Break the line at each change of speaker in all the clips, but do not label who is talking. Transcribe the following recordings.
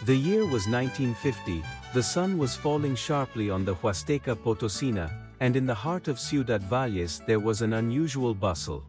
The year was 1950, the sun was falling sharply on the Huasteca Potosina, and in the heart of Ciudad Valles there was an unusual bustle.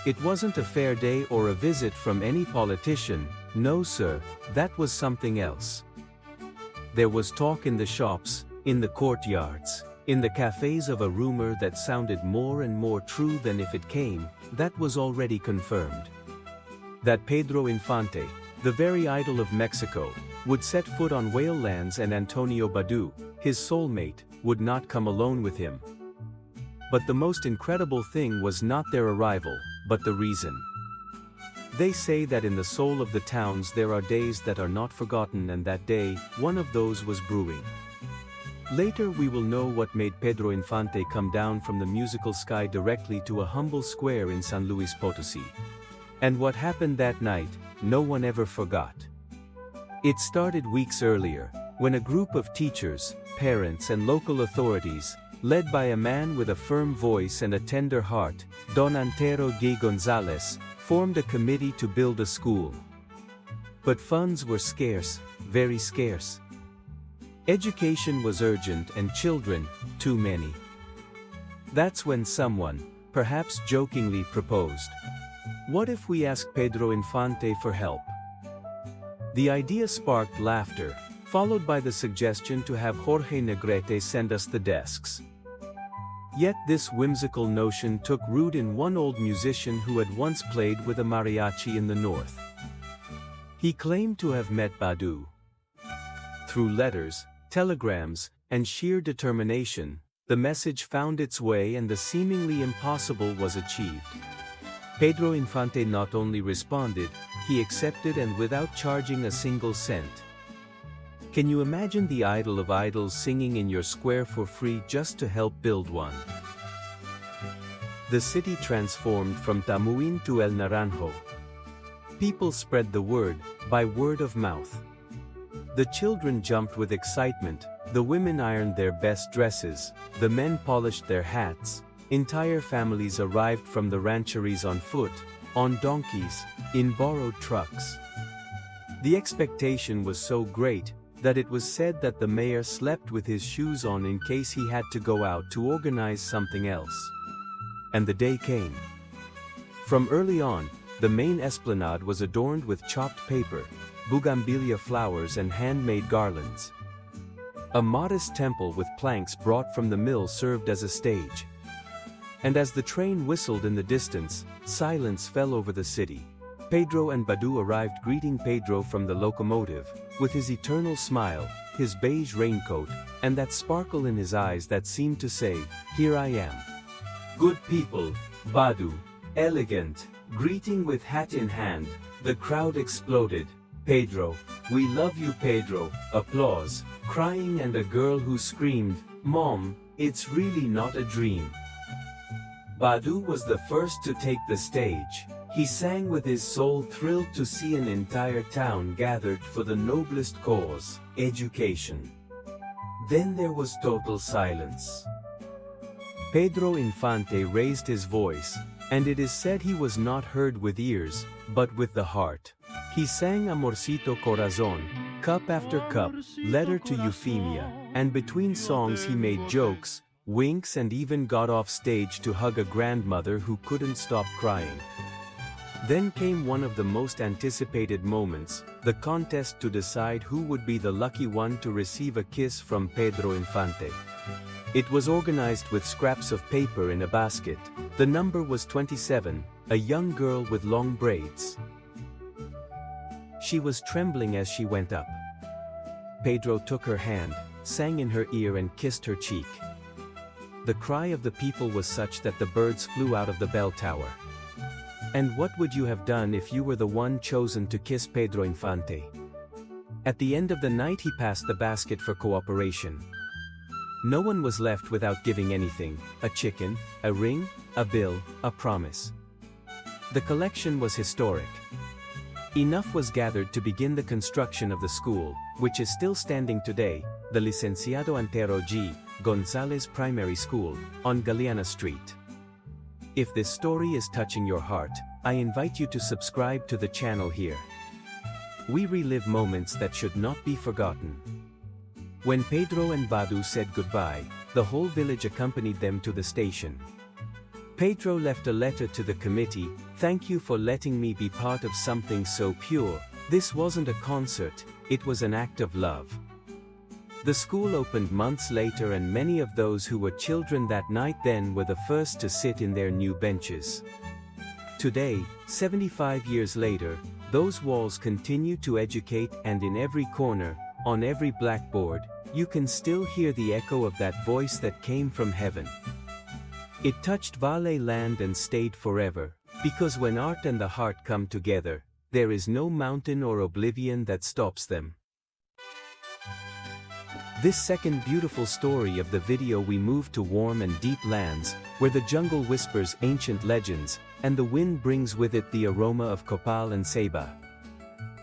It wasn't a fair day or a visit from any politician, no sir, that was something else. There was talk in the shops, in the courtyards, in the cafes of a rumor that sounded more and more true than if it came, that was already confirmed. That Pedro Infante, the very idol of Mexico, would set foot on whale lands, and Antonio Badú, his soulmate, would not come alone with him. But the most incredible thing was not their arrival, but the reason. They say that in the soul of the towns there are days that are not forgotten, and that day, one of those was brewing. Later we will know what made Pedro Infante come down from the musical sky directly to a humble square in San Luis Potosí. And what happened that night, no one ever forgot. It started weeks earlier, when a group of teachers, parents and local authorities, led by a man with a firm voice and a tender heart, Don Antero G. Gonzalez, formed a committee to build a school. But funds were scarce, very scarce. Education was urgent and children, too many. That's when someone, perhaps jokingly, proposed, "What if we ask Pedro Infante for help?" The idea sparked laughter, followed by the suggestion to have Jorge Negrete send us the desks. Yet this whimsical notion took root in one old musician who had once played with a mariachi in the north. He claimed to have met Badú. Through letters, telegrams, and sheer determination, the message found its way and the seemingly impossible was achieved. Pedro Infante not only responded, he accepted, and without charging a single cent. Can you imagine the idol of idols singing in your square for free just to help build one? The city transformed from Tamuín to El Naranjo. People spread the word, by word of mouth. The children jumped with excitement, the women ironed their best dresses, the men polished their hats, entire families arrived from the rancheries on foot, on donkeys, in borrowed trucks. The expectation was so great, that it was said that the mayor slept with his shoes on in case he had to go out to organize something else. And the day came. From early on, the main esplanade was adorned with chopped paper, bougainvillea flowers and handmade garlands. A modest temple with planks brought from the mill served as a stage. And as the train whistled in the distance, silence fell over the city. Pedro and Badú arrived, greeting Pedro from the locomotive, with his eternal smile, his beige raincoat, and that sparkle in his eyes that seemed to say, "Here I am." "Good people," Badú, elegant, greeting with hat in hand, the crowd exploded. "Pedro, we love you Pedro," applause, crying, and a girl who screamed, "Mom, it's really not a dream." Badú was the first to take the stage. He sang with his soul, thrilled to see an entire town gathered for the noblest cause, education. Then there was total silence. Pedro Infante raised his voice, and it is said he was not heard with ears, but with the heart. He sang Amorcito Corazón, cup after cup, letter to Euphemia, and between songs he made jokes, winks, and even got off stage to hug a grandmother who couldn't stop crying. Then came one of the most anticipated moments, the contest to decide who would be the lucky one to receive a kiss from Pedro Infante. It was organized with scraps of paper in a basket. The number was 27, a young girl with long braids. She was trembling as she went up. Pedro took her hand, sang in her ear, and kissed her cheek. The cry of the people was such that the birds flew out of the bell tower. And what would you have done if you were the one chosen to kiss Pedro Infante? At the end of the night he passed the basket for cooperation. No one was left without giving anything, a chicken, a ring, a bill, a promise. The collection was historic. Enough was gathered to begin the construction of the school, which is still standing today, the Licenciado Antero G. Gonzalez Primary School, on Galeana Street. If this story is touching your heart, I invite you to subscribe to the channel here. we relive moments that should not be forgotten. When Pedro and Badú said goodbye, the whole village accompanied them to the station. Pedro left a letter to the committee: "Thank you for letting me be part of something so pure. This wasn't a concert, it was an act of love." The school opened months later, and many of those who were children that night then were the first to sit in their new benches. Today, 75 years later, those walls continue to educate, and in every corner, on every blackboard, you can still hear the echo of that voice that came from heaven. It touched Valais land and stayed forever, because when art and the heart come together, there is no mountain or oblivion that stops them. This second beautiful story of the video, we move to warm and deep lands, where the jungle whispers ancient legends, and the wind brings with it the aroma of copal and ceiba.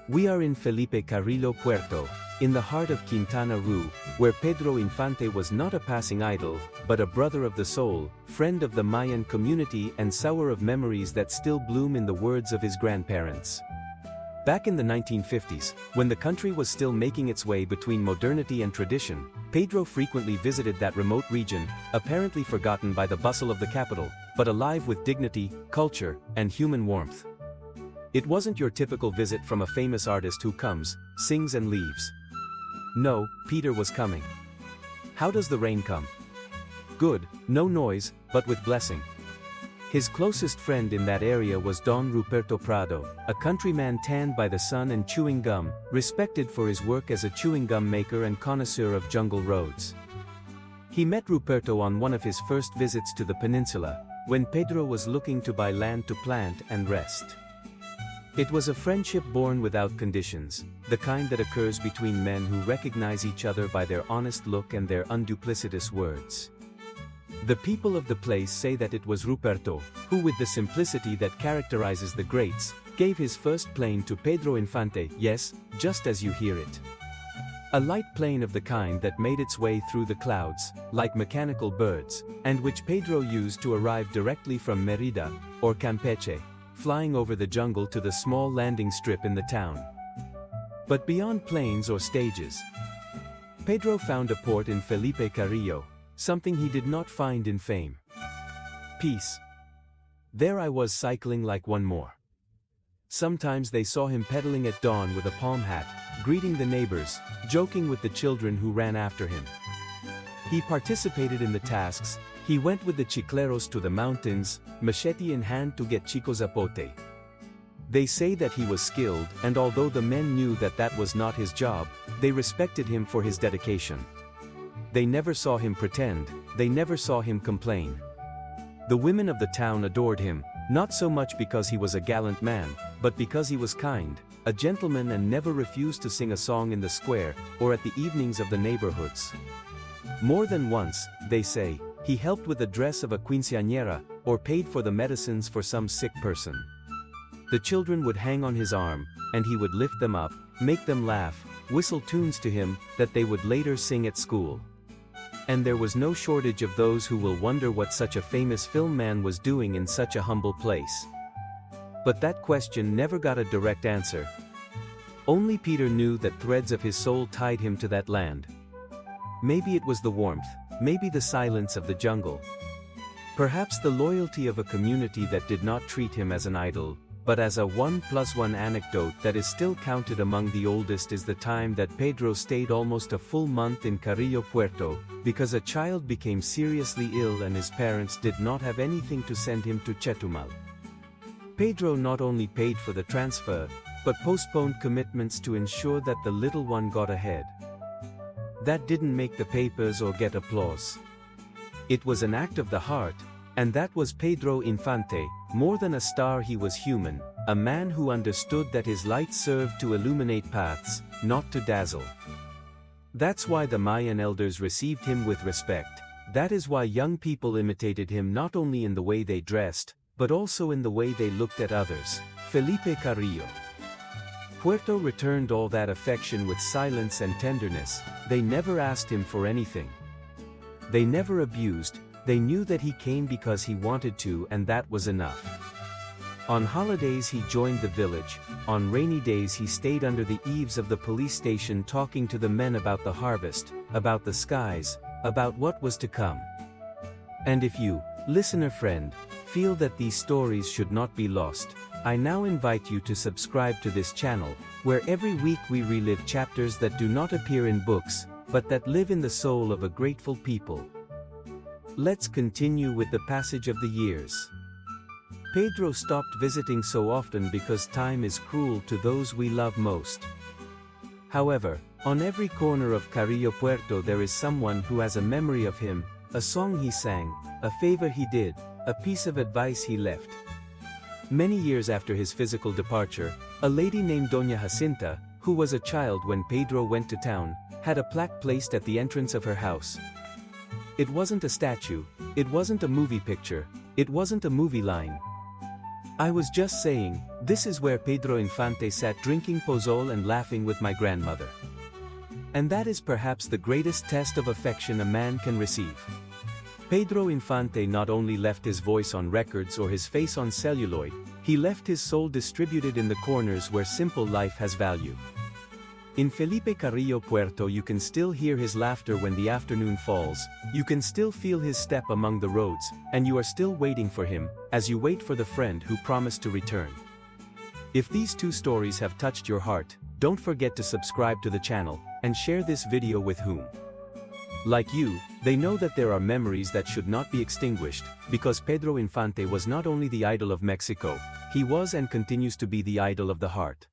We are in Felipe Carrillo, Puerto, in the heart of Quintana, where Pedro Infante was not a passing idol, but a brother of the soul, friend of the Mayan community, and sower of memories that still bloom in the words of his grandparents. Back in the 1950s, when the country was still making its way between modernity and tradition, Pedro frequently visited that remote region, apparently forgotten by the bustle of the capital, but alive with dignity, culture, and human warmth. It wasn't your typical visit from a famous artist who comes, sings and leaves. No, Peter was coming. How does the rain come? Good, no noise, but with blessing. His closest friend in that area was Don Ruperto Prado, a countryman tanned by the sun and chewing gum, respected for his work as a chewing gum maker and connoisseur of jungle roads. He met Ruperto on one of his first visits to the peninsula, when Pedro was looking to buy land to plant and rest. It was a friendship born without conditions, the kind that occurs between men who recognize each other by their honest look and their unduplicitous words. The people of the place say that it was Ruperto, who, with the simplicity that characterizes the greats, gave his first plane to Pedro Infante, yes, just as you hear it. A light plane of the kind that made its way through the clouds, like mechanical birds, and which Pedro used to arrive directly from Mérida, or Campeche, flying over the jungle to the small landing strip in the town. But beyond planes or stages, Pedro found a port in Felipe Carrillo, something he did not find in fame. Peace. There I was cycling like one more. Sometimes they saw him pedaling at dawn with a palm hat, greeting the neighbors, joking with the children who ran after him. He participated in the tasks. He went with the chicleros to the mountains, machete in hand to get chicozapote. They say that he was skilled, and although the men knew that that was not his job, they respected him for his dedication. They never saw him pretend, they never saw him complain. The women of the town adored him, not so much because he was a gallant man, but because he was kind, a gentleman, and never refused to sing a song in the square, or at the evenings of the neighborhoods. More than once, they say, he helped with the dress of a quinceañera, or paid for the medicines for some sick person. The children would hang on his arm, and he would lift them up, make them laugh, whistle tunes to him, that they would later sing at school. And there was no shortage of those who will wonder what such a famous film man was doing in such a humble place. But that question never got a direct answer. Only Peter knew that threads of his soul tied him to that land. Maybe it was the warmth, maybe the silence of the jungle. Perhaps the loyalty of a community that did not treat him as an idol, but as a 1+1 anecdote that is still counted among the oldest is the time that Pedro stayed almost a full month in Carrillo, Puerto, because a child became seriously ill and his parents did not have anything to send him to Chetumal. Pedro not only paid for the transfer, but postponed commitments to ensure that the little one got ahead. That didn't make the papers or get applause. It was an act of the heart, and that was Pedro Infante. More than a star, he was human, a man who understood that his light served to illuminate paths, not to dazzle. That's why the Mayan elders received him with respect. That is why young people imitated him not only in the way they dressed, but also in the way they looked at others. Felipe Carrillo. Puerto returned all that affection with silence and tenderness. They never asked him for anything. They never abused. They knew that he came because he wanted to, and that was enough. On holidays he joined the village, on rainy days he stayed under the eaves of the police station talking to the men about the harvest, about the skies, about what was to come. And if you, listener friend, feel that these stories should not be lost, I now invite you to subscribe to this channel, where every week we relive chapters that do not appear in books, but that live in the soul of a grateful people. Let's continue with the passage of the years. Pedro stopped visiting so often because time is cruel to those we love most. However, on every corner of Carrillo, Puerto there is someone who has a memory of him, a song he sang, a favor he did, a piece of advice he left. Many years after his physical departure, a lady named Doña Jacinta, who was a child when Pedro went to town, had a plaque placed at the entrance of her house. It wasn't a statue, it wasn't a movie picture, it wasn't a movie line. I was just saying, this is where Pedro Infante sat drinking pozol and laughing with my grandmother. And that is perhaps the greatest test of affection a man can receive. Pedro Infante not only left his voice on records or his face on celluloid, he left his soul distributed in the corners where simple life has value. In Felipe Carrillo, Puerto you can still hear his laughter when the afternoon falls, you can still feel his step among the roads, and you are still waiting for him, as you wait for the friend who promised to return. If these two stories have touched your heart, don't forget to subscribe to the channel, and share this video with whom. Like you, they know that there are memories that should not be extinguished, because Pedro Infante was not only the idol of Mexico, he was and continues to be the idol of the heart.